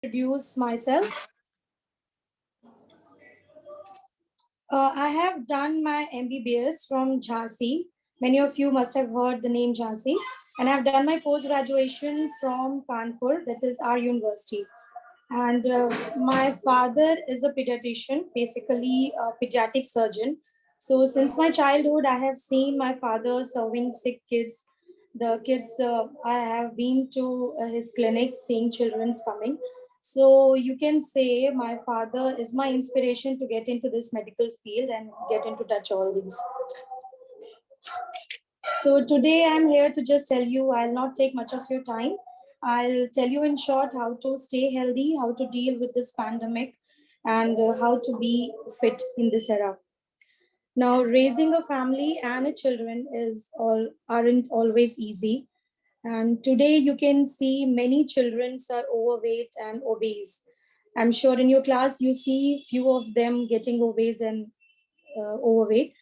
introduce myself. I have done my MBBS from Jhansi. Many of you must have heard the name Jhansi. And I've done my post graduation from Kanpur, that is our university. And my father is a pediatrician, basically a pediatric surgeon. So since my childhood, I have seen my father serving sick kids. The kids, I have been to his clinic, seeing children's coming. So you can say my father is my inspiration to get into this medical field and get into touch all these. So today I'm here to just tell you, I'll not take much of your time. I'll tell you in short how to stay healthy, how to deal with this pandemic, and how to be fit in this era. Now, raising a family and a children is all aren't always easy. And today you can see many children are overweight and obese. I'm sure in your class you see few of them getting obese and overweight.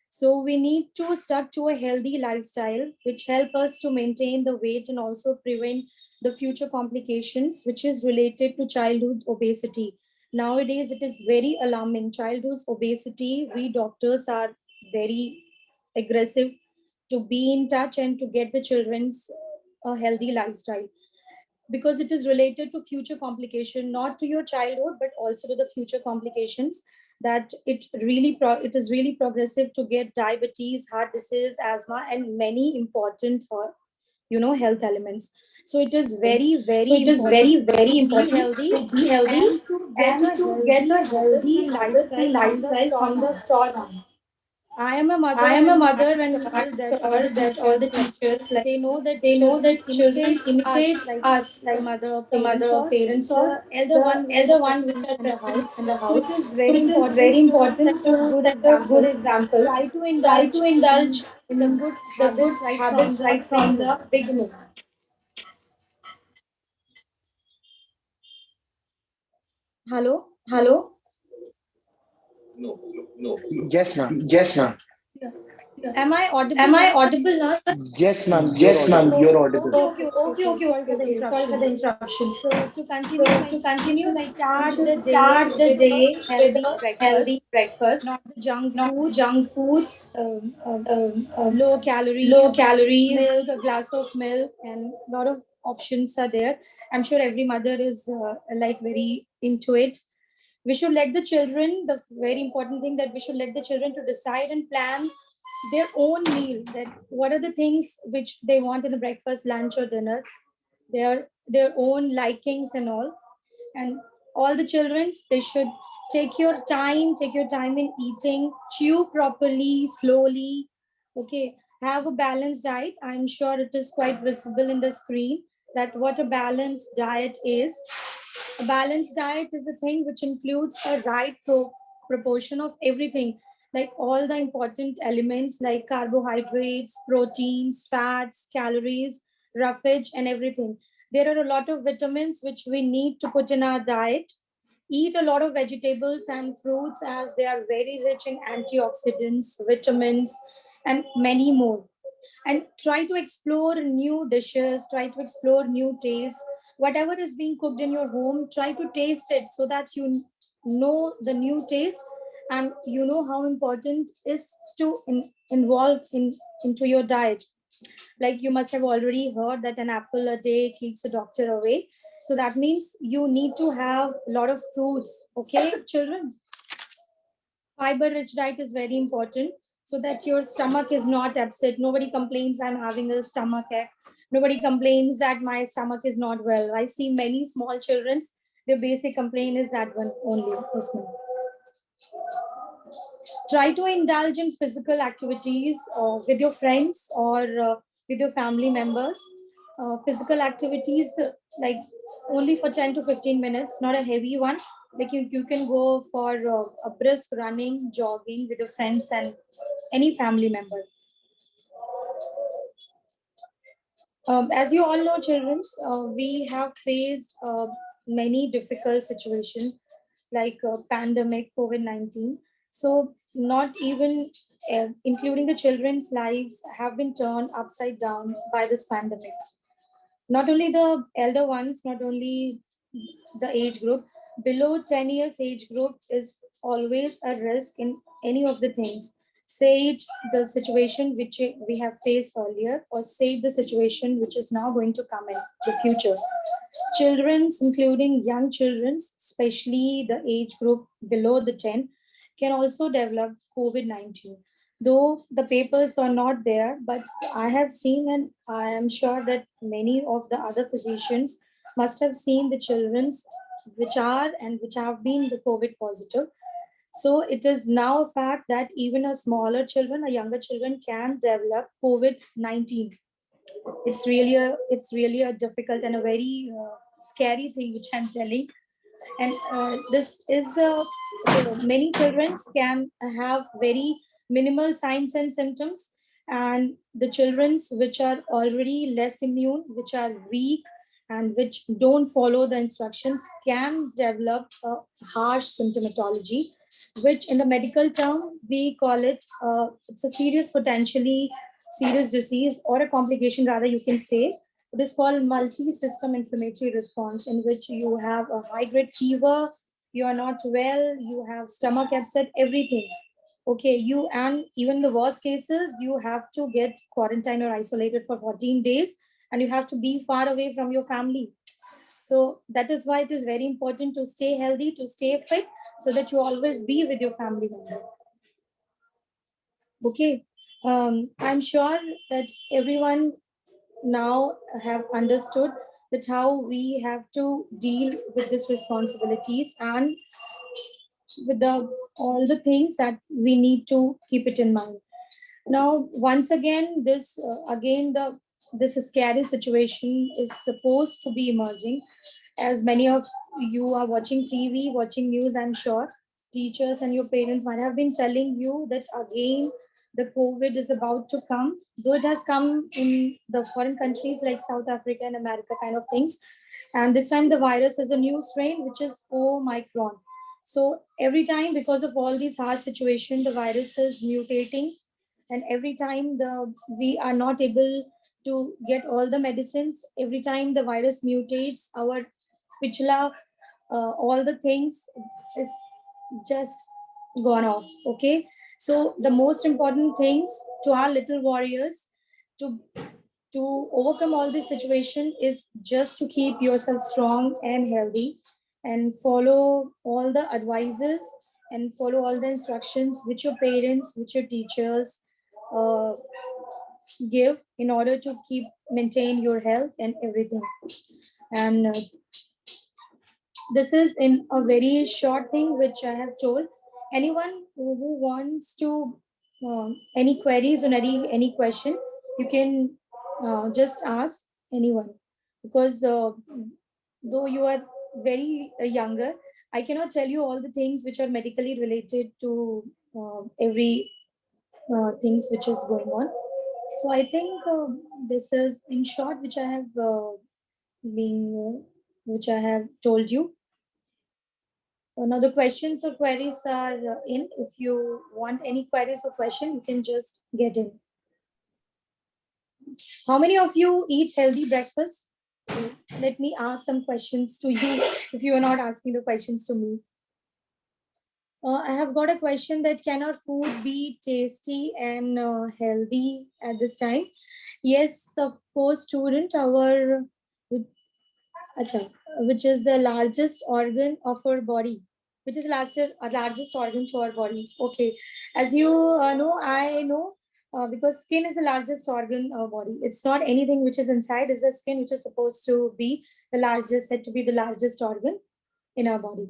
So we need to stuck to a healthy lifestyle, which help us to maintain the weight and also prevent the future complications, which is related to childhood obesity. Nowadays, it is very alarming. Childhood obesity, we doctors are very aggressive to be in touch and to get the children's a healthy lifestyle because it is related to future complication, not to your childhood but also to the future complications, that it is really progressive to get diabetes, heart disease, asthma, and many important health elements. So it is very So very it is important very, very to be important healthy to be healthy and to get and a to get healthy a habits healthy and habits and lifestyle from the lifestyle start from the on. start on. I am a mother I am a and I'm mother and I'm sure that all sure the that all the teachers, like, teachers, like, they know that they know children that children imitate us, imitate like us, the like mother, the parents, mother, or parents, or the elder the one which are elder one which present are in the present house. in the So house. it is So very it is very important to set important a to good set a good example. example. Try to Try to indulge indulge in the in good the good habits right from habits the right from beginning. the beginning. Hello? Hello? Yes, ma'am. Yes, ma'am. Yeah. Am I Am audible I now? audible now, sir? Yes, ma'am. You're Yes, ma'am. audible. You're Okay, audible. okay, okay, okay, Okay, okay. okay, Sorry okay, for the okay. Sorry for the interruption. interruption. So to continue, So like to we continue, should like we start should the day start the with a day with healthy a breakfast, healthy breakfast, not the junk not foods, junk foods, um, um, um, um, low low calories, calories. milk, a glass of milk, and a lot of options are there. I'm sure every mother is like very into it. We should let the children, the very important thing that we should let the children to decide and plan their own meal, that what are the things which they want in the breakfast, lunch, or dinner, their own likings and all. And all the children, they should take your time in eating, chew properly, slowly. Okay, have a balanced diet. I'm sure it is quite visible in the screen that what a balanced diet is. A balanced diet is a thing which includes a right proportion of everything, like all the important elements like carbohydrates, proteins, fats, calories, roughage, and everything. There are a lot of vitamins which we need to put in our diet. Eat a lot of vegetables and fruits as they are very rich in antioxidants, vitamins, and many more. And try to explore new dishes, try to explore new taste. Whatever is being cooked in your home, try to taste it so that you know the new taste, and you know how important is to involve into your diet. Like you must have already heard that an apple a day keeps a doctor away. So that means you need to have a lot of fruits, okay, children? Fiber rich diet is very important so that your stomach is not upset. Nobody complains I'm having a stomach ache. Nobody complains that my stomach is not well. I see many small children, their basic complaint is that one only, Usman. Try to indulge in physical activities with your friends or with your family members. Physical activities like only for 10 to 15 minutes, not a heavy one. Like you can go for a brisk running, jogging with your friends and any family member. As you all know, children, we have faced many difficult situations like pandemic, COVID-19. So not even including the children's lives have been turned upside down by this pandemic. Not only the elder ones, not only the age group. Below 10 years age group is always a risk in any of the things. Say it the situation which we have faced earlier, or say the situation which is now going to come in the future. Children's, including young children, especially the age group below the 10, can also develop COVID-19. Though the papers are not there, but I have seen, and I am sure that many of the other physicians must have seen the children's which are and which have been the COVID positive. So it is now a fact that even a smaller children, a younger children can develop COVID-19. It's really a difficult and a very scary thing which I'm telling. And this is many children can have very minimal signs and symptoms, and the children's which are already less immune, which are weak, and which don't follow the instructions can develop a harsh symptomatology, which in the medical term we call it it's a serious, potentially serious disease, or a complication rather you can say. It is called multi-system inflammatory response, in which you have a high-grade fever, you are not well, you have stomach upset, everything. Okay, you, and even the worst cases, you have to get quarantined or isolated for 14 days, and you have to be far away from your family. So that is why it is very important to stay healthy, to stay fit, so that you always be with your family member. Okay, I'm sure that everyone now have understood that how we have to deal with these responsibilities, and with the all the things that we need to keep it in mind. Now once again, this scary situation is supposed to be emerging, as many of you are watching TV, watching news. I'm sure teachers and your parents might have been telling you that again the COVID is about to come, though it has come in the foreign countries like South Africa and America kind of things. And this time the virus is a new strain, which is Omicron. So every time, because of all these hard situations, the virus is mutating, and every time we are not able to get all the medicines. Every time the virus mutates, our pichla, all the things is just gone off. Okay, so the most important things to our little warriors to overcome all this situation is just to keep yourself strong and healthy, and follow all the advices, and follow all the instructions which your parents, which your teachers uh, give, in order to keep maintain your health and everything. And this is in a very short thing which I have told. Anyone who wants to any queries or any question, you can just ask anyone, because though you are very younger, I cannot tell you all the things which are medically related to every things which is going on. So I think this is in short which I have been which I have told you. Now the questions or queries are in. If you want any queries or question, you can just get in. How many of you eat healthy breakfast? Let me ask some questions to you if you are not asking the questions to me. I have got a question that can our food be tasty and healthy at this time? Yes, of course, student. Acha, which is the largest organ of our body, which is largest organ to our body. Okay, as you know, I know because skin is the largest organ of our body. It's not anything which is inside; it's the skin which is supposed to be the largest, said to be the largest organ in our body.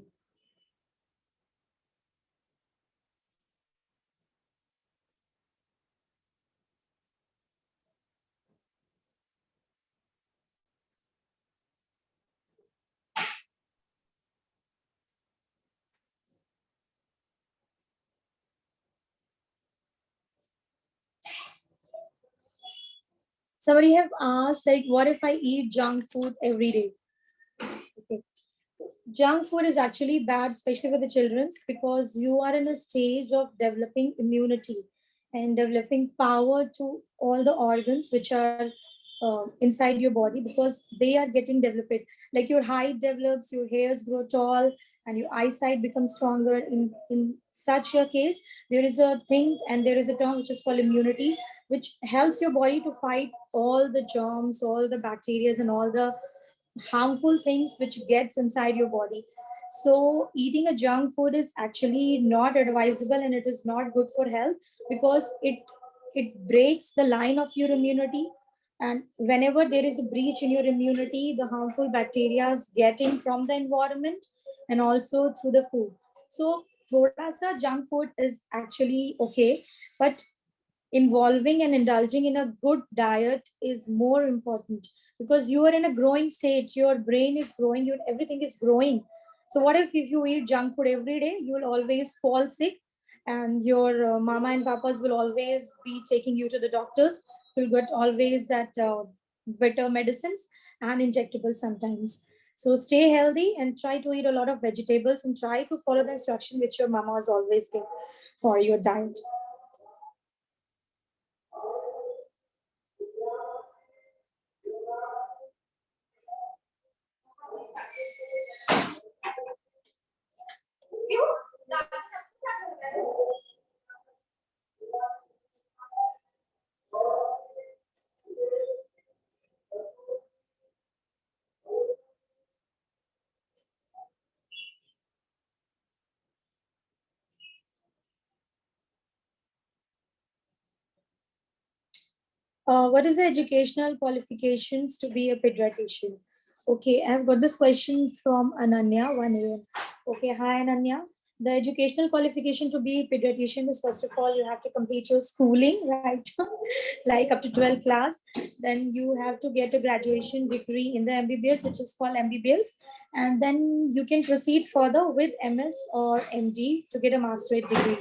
Somebody have asked, like, what if I eat junk food every day? Okay. Junk food is actually bad, especially for the children's, because you are in a stage of developing immunity and developing power to all the organs which are inside your body, because they are getting developed. Like your height develops, your hairs grow tall, and your eyesight becomes stronger. In such a case, there is a thing and there is a term which is called immunity, which helps your body to fight all the germs, all the bacteria, and all the harmful things which gets inside your body. So eating a junk food is actually not advisable, and it is not good for health, because it breaks the line of your immunity. And whenever there is a breach in your immunity, the harmful bacteria is getting from the environment and also through the food. So thoda sa junk food is actually okay, but involving and indulging in a good diet is more important, because you are in a growing stage, your brain is growing, your everything is growing. So what if you eat junk food every day? You will always fall sick, and your mama and papas will always be taking you to the doctors. You'll get always that better medicines and injectables sometimes. So stay healthy and try to eat a lot of vegetables, and try to follow the instruction which your mama has always given for your diet. What is the educational qualifications to be a pediatrician? Okay, I've got this question from Ananya, 1 AM. Okay, hi Ananya. The educational qualification to be a pediatrician is, first of all, you have to complete your schooling, right? Like up to 12th class. Then you have to get a graduation degree in the MBBS, which is called MBBS. And then you can proceed further with MS or MD to get a masterate degree.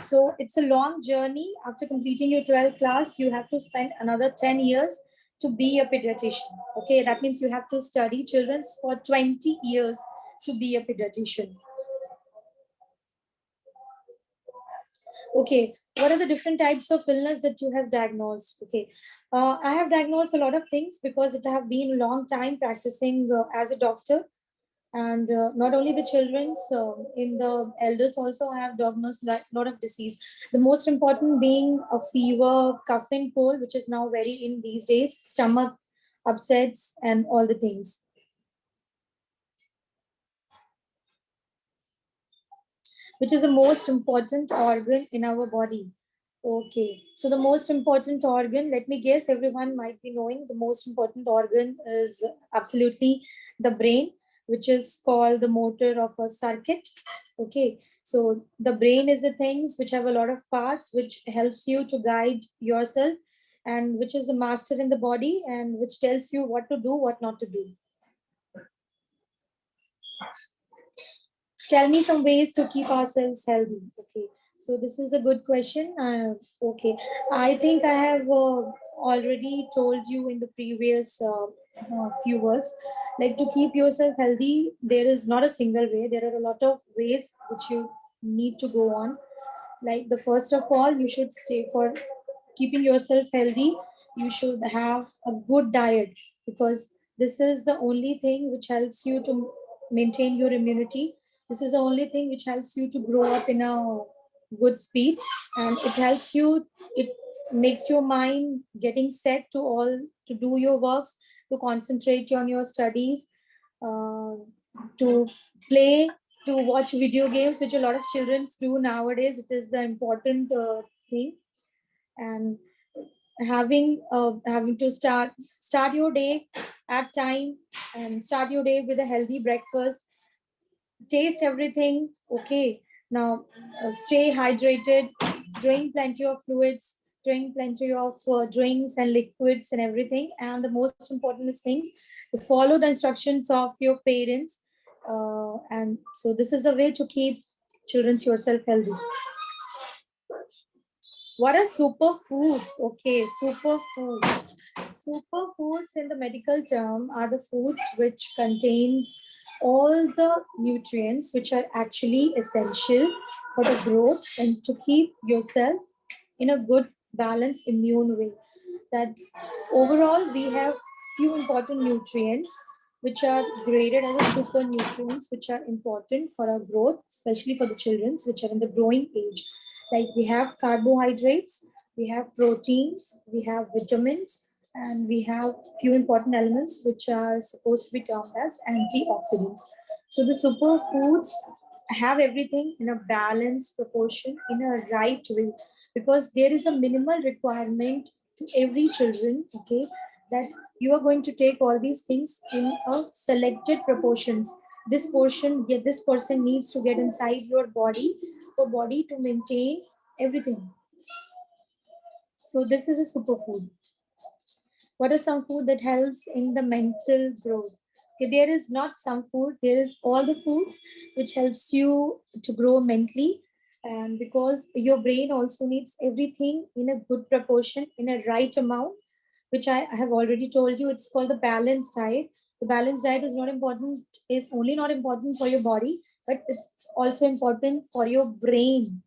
So it's a long journey. After completing your 12th class, you have to spend another 10 years to be a pediatrician. Okay, that means you have to study children's for 20 years to be a pediatrician. Okay, what are the different types of illness that you have diagnosed? Okay, I have diagnosed a lot of things because it have been a long time practicing as a doctor. And not only the children's, in the elders also I have diagnosed a lot of disease. The most important being a fever, cough and cold, which is now very in these days, stomach upsets and all the things. Which is the most important organ in our body? Okay, so the most important organ, let me guess, everyone might be knowing the most important organ is absolutely the brain, which is called the motor of a circuit. Okay, so the brain is the things which have a lot of parts which helps you to guide yourself, and which is the master in the body, and which tells you what to do, what not to do. Tell me some ways to keep ourselves healthy. Okay, so this is a good question. Okay, I think I have already told you in the previous few words. Like, to keep yourself healthy, there is not a single way. There are a lot of ways which you need to go on. Like, the first of all, you should stay for keeping yourself healthy. You should have a good diet, because this is the only thing which helps you to maintain your immunity. This is the only thing which helps you to grow up in a good speed, and it helps you, it makes your mind getting set to all, to do your works, to concentrate on your studies, uh, to play, to watch video games, which a lot of children do nowadays. It is the important thing. And having to start your day at time, and start your day with a healthy breakfast, taste everything. Okay, now stay hydrated, drink plenty of fluids, drink plenty of drinks and liquids and everything. And the most important is things, to follow the instructions of your parents. And so this is a way to keep children's yourself healthy. What are superfoods? Okay, superfoods. Superfoods in the medical term are the foods which contains all the nutrients which are actually essential for the growth and to keep yourself in a good balanced immune way. that overall we have few important nutrients which are graded as a super nutrients, which are important for our growth, especially for the children which are in the growing age. Like we have carbohydrates, we have proteins, we have vitamins, and we have few important elements which are supposed to be termed as antioxidants. So the superfoods have everything in a balanced proportion in a right way, because there is a minimal requirement to every children, okay, that you are going to take all these things in a selected proportions. This portion, this person needs to get inside your body for body to maintain everything. So this is a superfood. What are some food that helps in the mental growth? Okay, there is not some food, there is all the foods which helps you to grow mentally, and because your brain also needs everything in a good proportion, in a right amount, which I have already told you, it's called the balanced diet. The balanced diet is not important, is only not important for your body, but it's also important for your brain.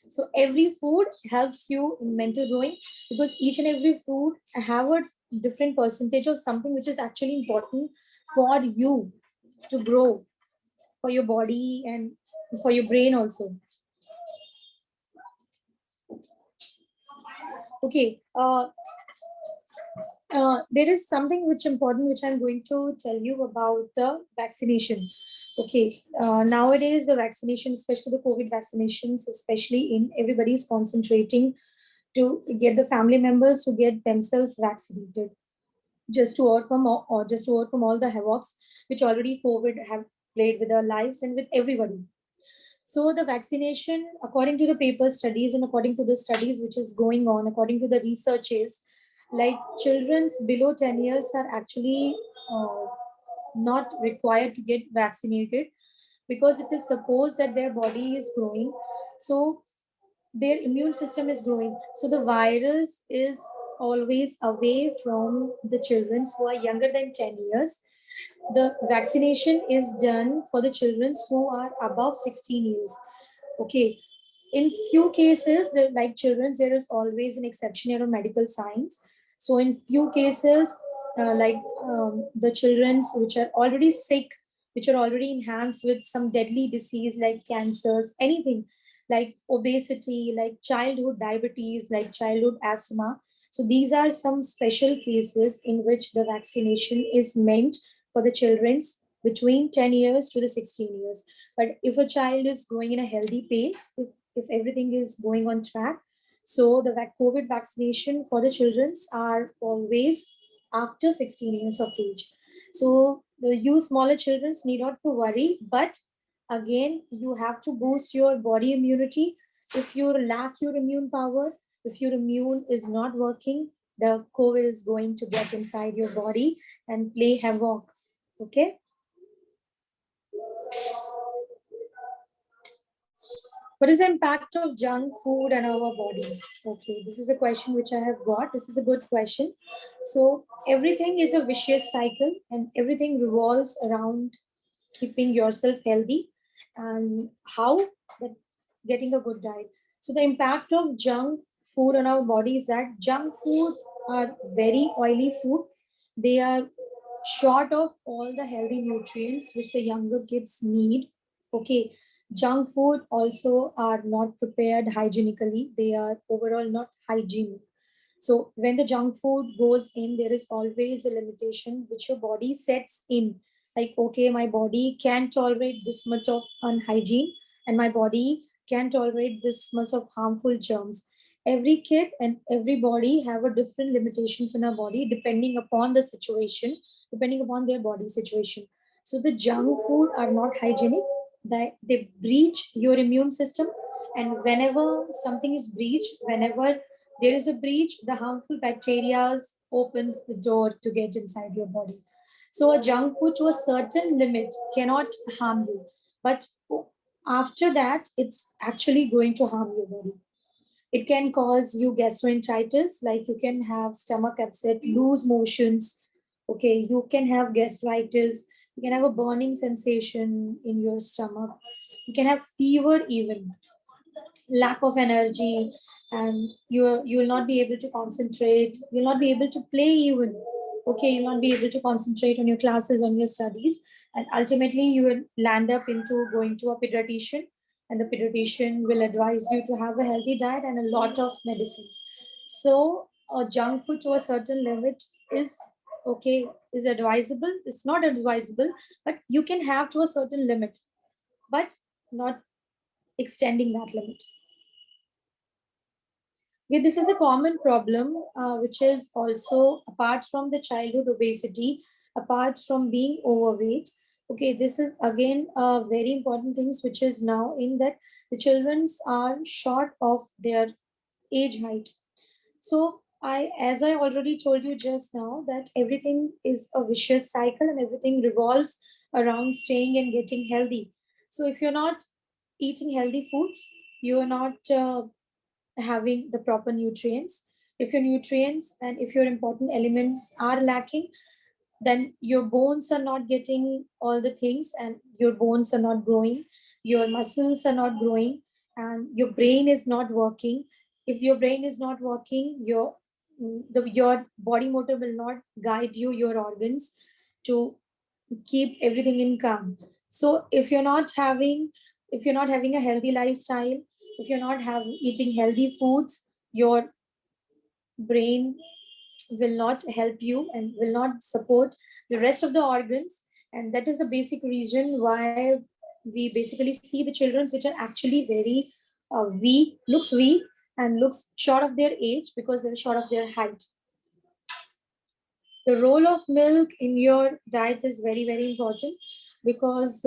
So every food helps you in mental growing, because each and every food have a different percentage of something which is actually important for you to grow, for your body and for your brain also. Okay, there is something which important which I'm going to tell you about the vaccination. Okay, nowadays the vaccination, especially the COVID vaccinations, especially in everybody is concentrating to get the family members to get themselves vaccinated, just to overcome or just to overcome all the havocs which already COVID have played with our lives and with everybody. So the vaccination, according to the paper studies and according to the studies which is going on, according to the researches, like children's below 10 years are actually not required to get vaccinated, because it is supposed that their body is growing. So their immune system is growing. So the virus is always away from the children who are younger than 10 years. The vaccination is done for the children who are above 16 years. Okay. In few cases, like children, there is always an exception in medical science. So in few cases, the children which are already sick, which are already enhanced with some deadly disease like cancers, anything like obesity, like childhood diabetes, like childhood asthma. So these are some special cases in which the vaccination is meant for the children's between 10 years to the 16 years. But if a child is growing in a healthy pace, if everything is going on track, so the COVID vaccination for the children are always after 16 years of age. So you smaller children need not to worry, but again, you have to boost your body immunity. If you lack your immune power, if your immune is not working, the COVID is going to get inside your body and play havoc. Okay. What is the impact of junk food on our body? Okay, this is a question which I have got. This is a good question. So everything is a vicious cycle and everything revolves around keeping yourself healthy and how that getting a good diet. So the impact of junk food on our body is that junk food are very oily food. They are short of all the healthy nutrients which the younger kids need. Okay, junk food also are not prepared hygienically. They are overall not hygienic. So when the junk food goes in, there is always a limitation which your body sets in. Like, okay, my body can tolerate this much of unhygiene, and my body can tolerate this much of harmful germs. Every kid and every body have a different limitations in our body depending upon the situation, depending upon their body situation. So the junk food are not hygienic. They breach your immune system, and whenever something is breached, whenever there is a breach, the harmful bacteria opens the door to get inside your body. So a junk food to a certain limit cannot harm you, but after that, it's actually going to harm your body. It can cause you gastroenteritis, like you can have stomach upset, loose motions. Okay, you can have gastritis. You can have a burning sensation in your stomach. You can have fever even, lack of energy, and you will not be able to concentrate, you'll not be able to play even. Okay, you'll not be able to concentrate on your classes, on your studies, and ultimately you will land up into going to a pediatrician, and the pediatrician will advise you to have a healthy diet and a lot of medicines. So junk food to a certain limit is okay, is advisable. It's not advisable, but you can have to a certain limit, but not extending that limit. Yeah, this is a common problem, which is also apart from the childhood obesity, apart from being overweight. Okay, this is again a very important things which is now in that the childrens are short of their age height. So as I already told you just now, that everything is a vicious cycle and everything revolves around staying and getting healthy. So if you're not eating healthy foods, you are not having the proper nutrients. If your nutrients and if your important elements are lacking, then your bones are not getting all the things, and your bones are not growing, your muscles are not growing, and your brain is not working. If your brain is not working, your body motor will not guide you, your organs, to keep everything in calm. So if you're not having a healthy lifestyle, if you're not eating healthy foods, your brain will not help you and will not support the rest of the organs. And that is the basic reason why we basically see the children which are actually very weak and looks short of their age because they're short of their height. The role of milk in your diet is very very important, because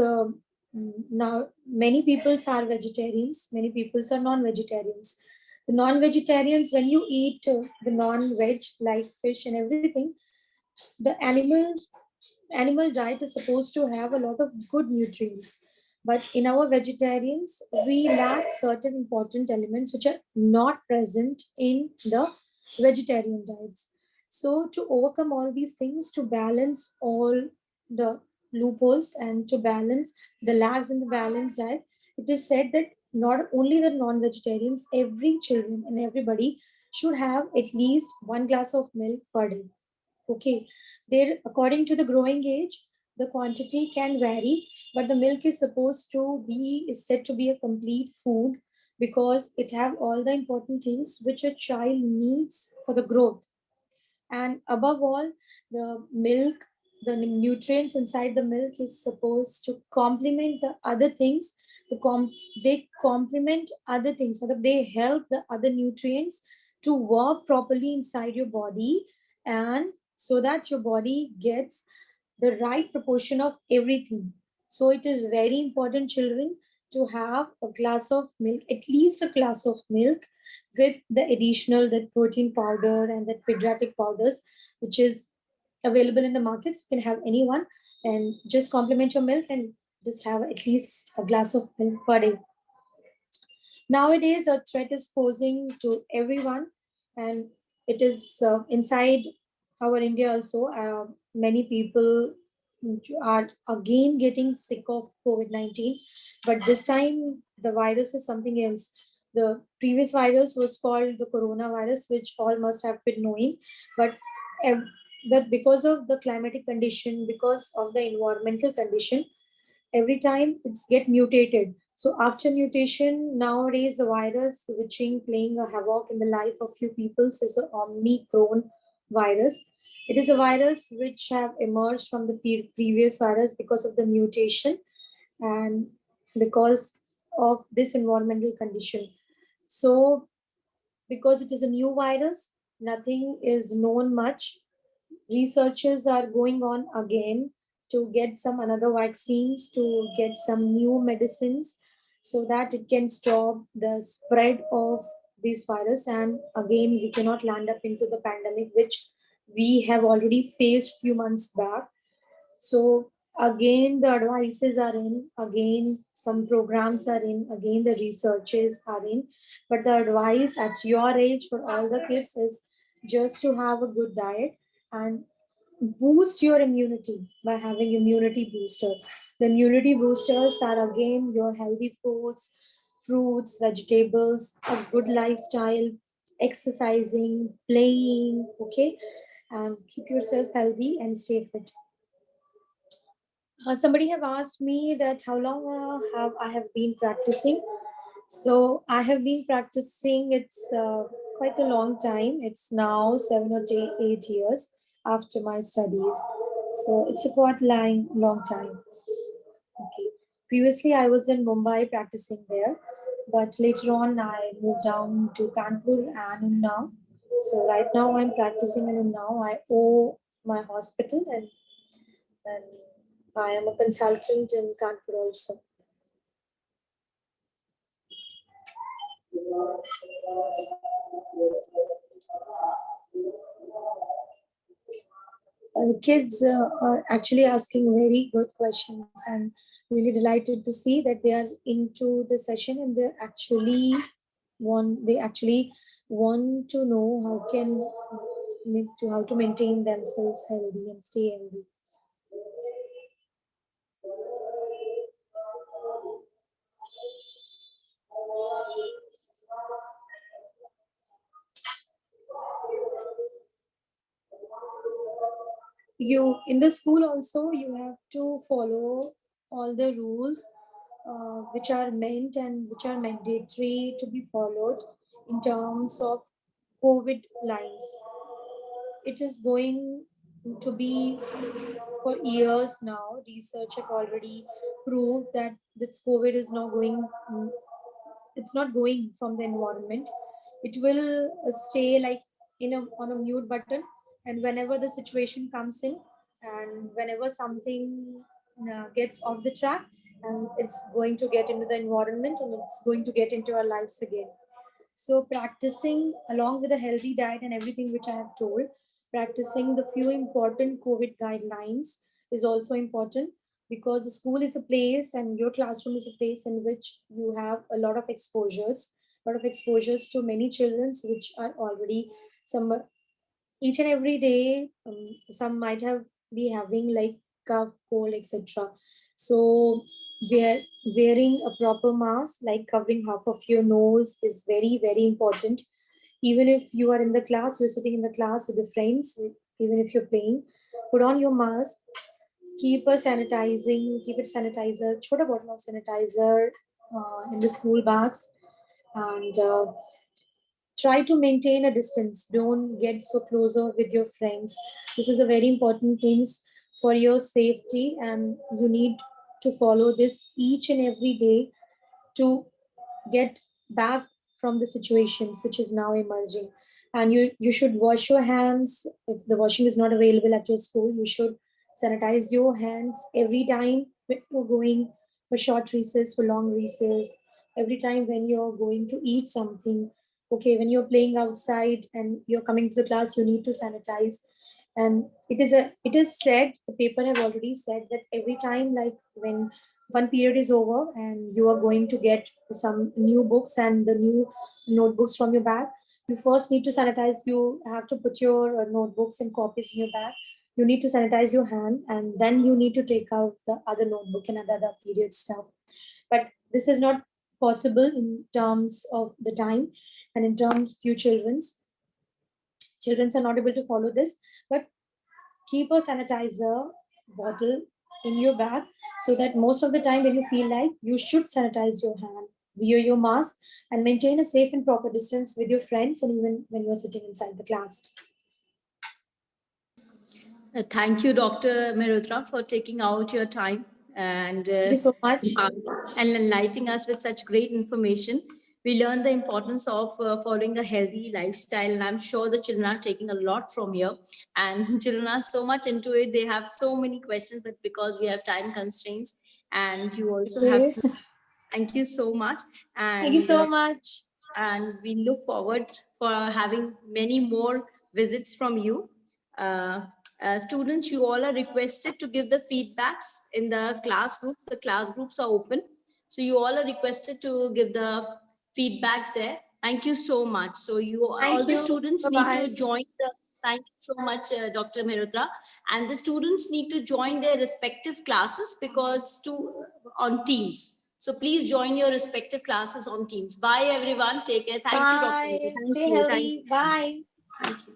now many people are vegetarians, many people are non-vegetarians. The non-vegetarians, when you eat the non-veg like fish and everything, the animal diet is supposed to have a lot of good nutrients, but in our vegetarians we lack certain important elements which are not present in the vegetarian diets. So to overcome all these things, to balance all the loopholes and to balance the lags in the balanced diet, it is said that not only the non-vegetarians, every children and everybody should have at least 1 glass of milk per day. Okay, there according to the growing age, the quantity can vary, but the milk is said to be a complete food, because it have all the important things which a child needs for the growth. And above all, the milk, the nutrients inside the milk is supposed to complement the other things. They complement other things, so that they help the other nutrients to work properly inside your body, and so that your body gets the right proportion of everything. So it is very important, children, to have a glass of milk, at least a glass of milk, with the additional that protein powder and that pediatric powders, which is available in the markets. You can have any one, and just complement your milk and just have at least a glass of milk per day. Nowadays, a threat is posing to everyone, and it is inside our India also. Many people are again getting sick of COVID 19, but this time the virus is something else. The previous virus was called the coronavirus, which all must have been knowing, but ev- but because of the climatic condition, because of the environmental condition, every time it's get mutated. So after mutation, nowadays the virus which is playing a havoc in the life of few people is the Omicron virus. It is a virus which have emerged from the previous virus because of the mutation and because of this environmental condition. So because it is a new virus, nothing is known much. Researches are going on again to get some another vaccines, to get some new medicines, so that it can stop the spread of this virus, and again we cannot land up into the pandemic which we have already faced few months back. So again the advices are in, again some programs are in, again the researches are in, but the advice at your age for all the kids is just to have a good diet and boost your immunity by having immunity booster. The immunity boosters are again your healthy foods, fruits, vegetables, a good lifestyle, exercising, playing, okay, and keep yourself healthy and stay fit. Somebody have asked me that how long have I have been practicing. So I have been practicing. It's quite a long time. It's now 7 or 8 years after my studies. So it's a quite long time. Okay. Previously, I was in Mumbai practicing there, but later on, I moved down to Kanpur and Unnao. So right now, I'm practicing in Unnao. I owe my hospital, and I am a consultant in Kanpur also. Kids are actually asking very good questions, and really delighted to see that they are into the session and they actually want to know how to maintain themselves healthy and stay healthy. You in the school also you have to follow all the rules which are meant and which are mandatory to be followed in terms of COVID lines. It is going to be for years now. Research have already proved that this COVID is not going. It's not going from the environment. It will stay like on a mute button, and whenever the situation comes in, and whenever something gets off the track, and it's going to get into the environment and it's going to get into our lives again. So practicing along with a healthy diet and everything which I have told, practicing the few important COVID guidelines is also important, because the school is a place and your classroom is a place in which you have a lot of exposures to many children which are already some each and every day. Some might have be having like cough, cold, etc. So wear, wearing a proper mask, like covering half of your nose, is very very important. Even if you are in the class, you're sitting in the class with your friends, even if you're playing, put on your mask. Keep it sanitizer, छोटा bottle of sanitizer in the school bags, and try to maintain a distance. Don't get so closer with your friends. This is a very important thing for your safety, and you need to follow this each and every day to get back from the situations which is now emerging. And you should wash your hands. If the washing is not available at your school, you should sanitize your hands every time when you're going for short recess, for long recess, every time when you're going to eat something. Okay, when you're playing outside and you're coming to the class, you need to sanitize. And it is said, the paper have already said that every time, like when one period is over and you are going to get some new books and the new notebooks from your bag, you first need to sanitize. You have to put your notebooks and copies in your bag. You need to sanitize your hand, and then you need to take out the other notebook and other period stuff. But this is not possible in terms of the time, and in terms few children's are not able to follow this. But keep a sanitizer bottle in your bag, so that most of the time when you feel like, you should sanitize your hand, wear your mask, and maintain a safe and proper distance with your friends, and even when you're sitting inside the class. Thank you, Dr. Mehrotra, for taking out your time and Thank you so much. and enlightening us with such great information. We learned the importance of following a healthy lifestyle, and I'm sure the children are taking a lot from here. And children are so much into it; they have so many questions, but because we have time constraints, and you also have. Okay. Thank you so much. And Thank you so much. and we look forward for having many more visits from you. Students, you all are requested to give the feedbacks in the class groups. The class groups are open, so you all are requested to give the feedbacks there. Thank you so much. So Thank all the you. students Bye-bye. need to join the. Thank you so much, Dr. Mehrotra. And the students need to join their respective classes because on Teams. So please join your respective classes on Teams. Bye everyone. Take care. Thank you, Dr. Bye. Nidhi. Thank Stay you. healthy. Bye. Thank you.